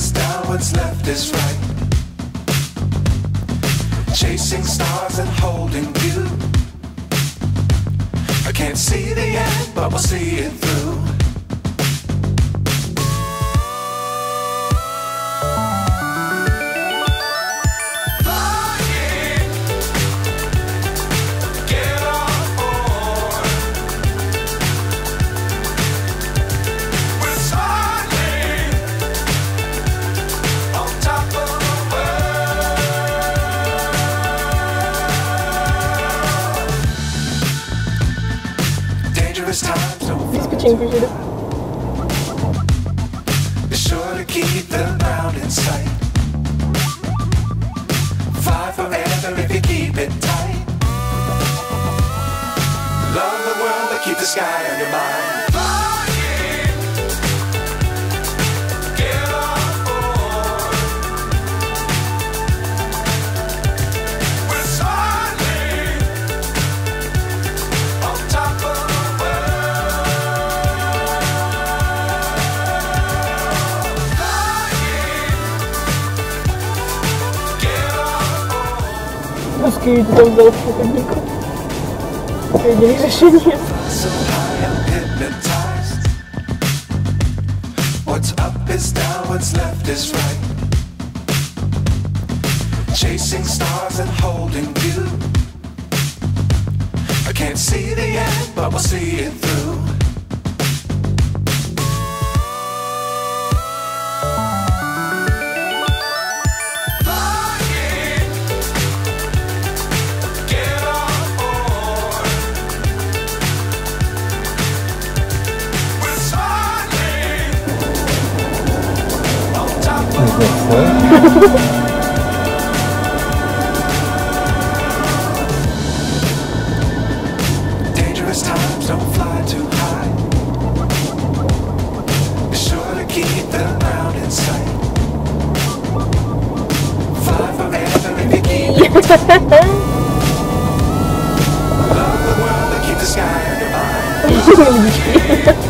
is down, what's left is right. Chasing stars and holding you. I can't see the end, but we'll see it through. Be sure to keep the ground in sight. Fly forever if you keep it tight. Love the world but keep the sky on your mind. Hezký, to tam vzal v chodníku. Jediný řešení je. What's up is down, what's left is right. Chasing stars and holding you. I can't see the end, but we'll see it through. Dangerous times, don't fly too high. Be sure to keep the ground in sight. Fly forever if you keep it tight. Love the world but keep the sky on your mind.